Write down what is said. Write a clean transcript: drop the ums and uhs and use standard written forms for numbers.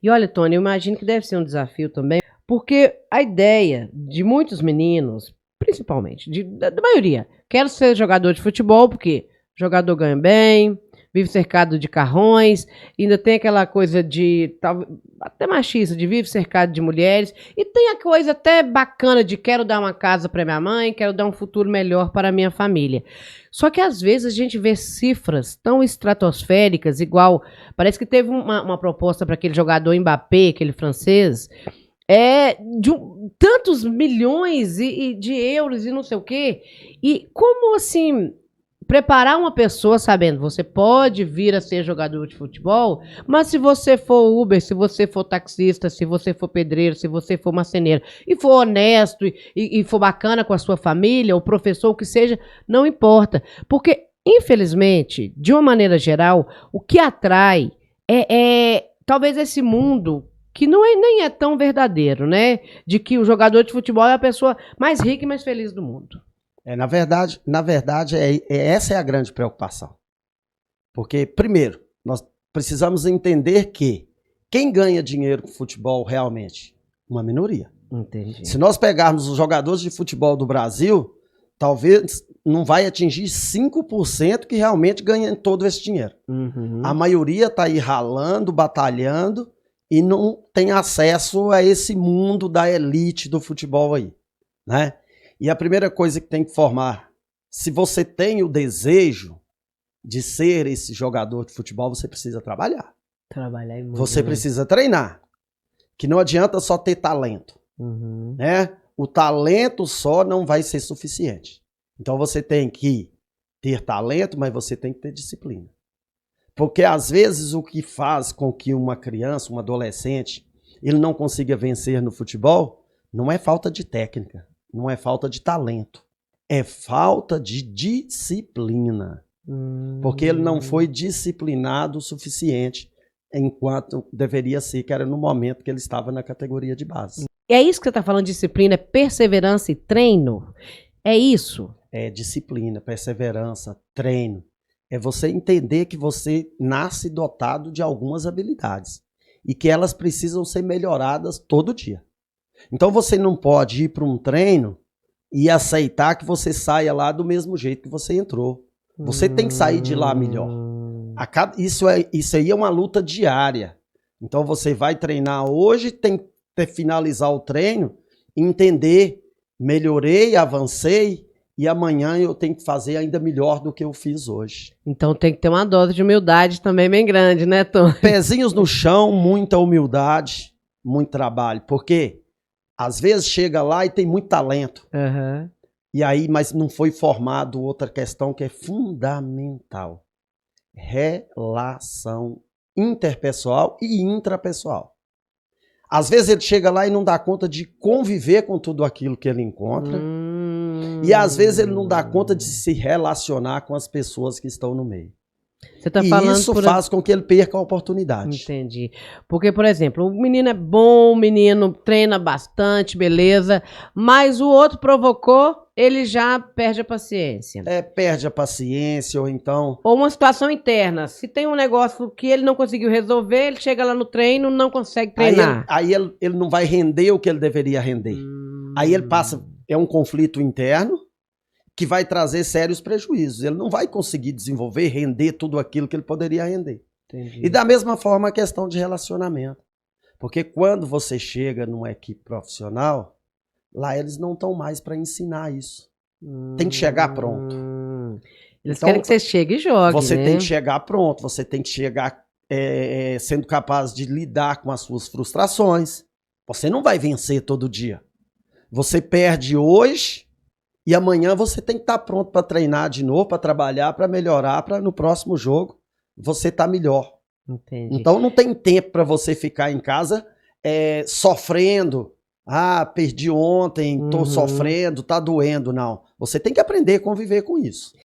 E olha, Tony, eu imagino que deve ser um desafio também, porque a ideia de muitos meninos, principalmente, da maioria, quero ser jogador de futebol, porque jogador ganha bem, vive cercado de carrões, ainda tem aquela coisa de, até machista, de vive cercado de mulheres, e tem a coisa até bacana de quero dar uma casa para minha mãe, quero dar um futuro melhor para a minha família. Só que às vezes a gente vê cifras tão estratosféricas, igual, parece que teve uma proposta para aquele jogador Mbappé, aquele francês, de tantos milhões de euros e não sei o quê. E como assim preparar uma pessoa sabendo, você pode vir a ser jogador de futebol, mas se você for Uber, se você for taxista, se você for pedreiro, se você for marceneiro, e for honesto e for bacana com a sua família, o professor, o que seja, não importa. Porque, infelizmente, de uma maneira geral, o que atrai talvez esse mundo que nem é tão verdadeiro, né? De que o jogador de futebol é a pessoa mais rica e mais feliz do mundo. Na verdade essa é a grande preocupação. Porque, primeiro, nós precisamos entender que quem ganha dinheiro com futebol realmente? Uma minoria. Entendi. Se nós pegarmos os jogadores de futebol do Brasil, talvez não vai atingir 5% que realmente ganham todo esse dinheiro. Uhum. A maioria está aí ralando, batalhando e não tem acesso a esse mundo da elite do futebol aí, né? E a primeira coisa que tem que formar, se você tem o desejo de ser esse jogador de futebol, você precisa trabalhar. Trabalhar muito. Você precisa treinar. Que não adianta só ter talento. Uhum. Né? O talento só não vai ser suficiente. Então você tem que ter talento, mas você tem que ter disciplina. Porque às vezes o que faz com que uma criança, um adolescente, ele não consiga vencer no futebol, não é falta de técnica. Não é falta de talento, é falta de disciplina. Porque ele não foi disciplinado o suficiente enquanto deveria ser, que era no momento que ele estava na categoria de base. E é isso que você está falando, disciplina, é perseverança e treino? É isso? É disciplina, perseverança, treino. É você entender que você nasce dotado de algumas habilidades e que elas precisam ser melhoradas todo dia. Então você não pode ir para um treino e aceitar que você saia lá do mesmo jeito que você entrou. Você tem que sair de lá melhor. Isso aí é uma luta diária. Então você vai treinar hoje, tem que finalizar o treino, entender, melhorei, avancei e amanhã eu tenho que fazer ainda melhor do que eu fiz hoje. Então tem que ter uma dose de humildade também bem grande, né, Tom? Pezinhos no chão, muita humildade, muito trabalho. Por quê? Às vezes chega lá e tem muito talento. Uhum. E aí, mas não foi formado outra questão que é fundamental. Relação interpessoal e intrapessoal. Às vezes ele chega lá e não dá conta de conviver com tudo aquilo que ele encontra. E às vezes ele não dá conta de se relacionar com as pessoas que estão no meio. Você tá falando isso faz com que ele perca a oportunidade. Entendi. Porque, por exemplo, o menino é bom, o menino treina bastante, beleza, mas o outro provocou, ele já perde a paciência. Perde a paciência, ou então... Ou uma situação interna. Se tem um negócio que ele não conseguiu resolver, ele chega lá no treino, não consegue treinar. Aí ele não vai render o que ele deveria render. Aí ele passa... É um conflito interno, que vai trazer sérios prejuízos. Ele não vai conseguir desenvolver, render tudo aquilo que ele poderia render. Entendi. E da mesma forma a questão de relacionamento. Porque quando você chega numa equipe profissional, lá eles não estão mais para ensinar isso. Tem que chegar pronto. Eles querem que você chegue e jogue, Você né? tem que chegar pronto, você tem que chegar sendo capaz de lidar com as suas frustrações. Você não vai vencer todo dia. Você perde hoje... E amanhã você tem que estar pronto para treinar de novo, para trabalhar, para melhorar, para no próximo jogo você estar melhor. Entendi. Então não tem tempo para você ficar em casa sofrendo. Ah, perdi ontem, estou sofrendo, está doendo. Não. Você tem que aprender a conviver com isso.